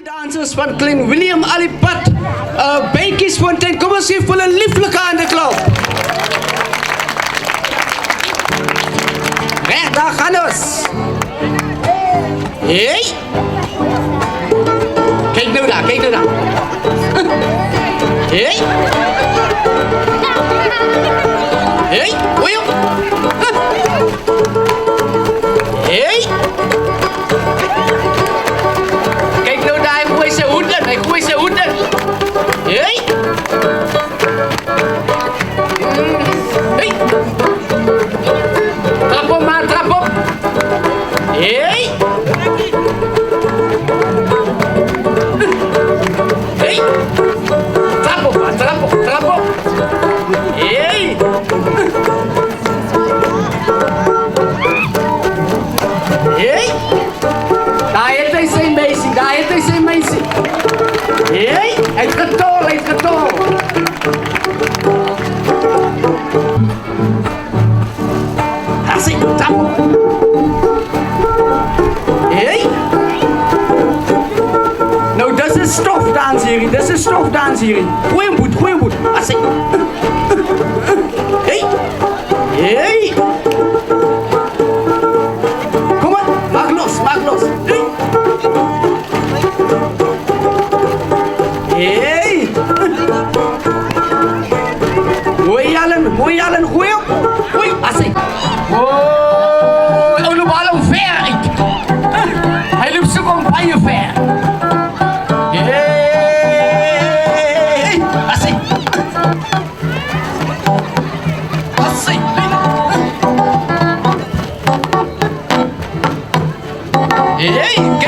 Dansers van Klein Willem Alipad, Beetjiesfontein. Kom ons geef hulle 'n lieflike handeklop. Reg, daar gaan ons. Hey! Kijk nou daar, kijk nou daar. Hey! Hey, oei! Hey! Kijk nou daar, hij gooit zijn hoed in, hij gooit zijn hoed in. Hey! Hey! Trap op maar, trap op. Hey! Hey! Trap op maar, trap op, trap op. Hey! Hey! Daar heeft hij zijn meisje, daar heeft hij zijn meisje. Hey! Hij heeft getol, hij heeft getol. Daar zit de tap op. Hey! Nou, dat is stofdansserie, dat is stofdansserie. Goeie boet, goeie boet. Daar zit. Hey! Hey! Kom maar, maak los, maak los. Hey! Hey! Gooi Allen, gooi op. Gooi, asik. Oh, nu bal hem ver. Hij loopt zo om bij je ver. Hey! Asik. Asik. Hey!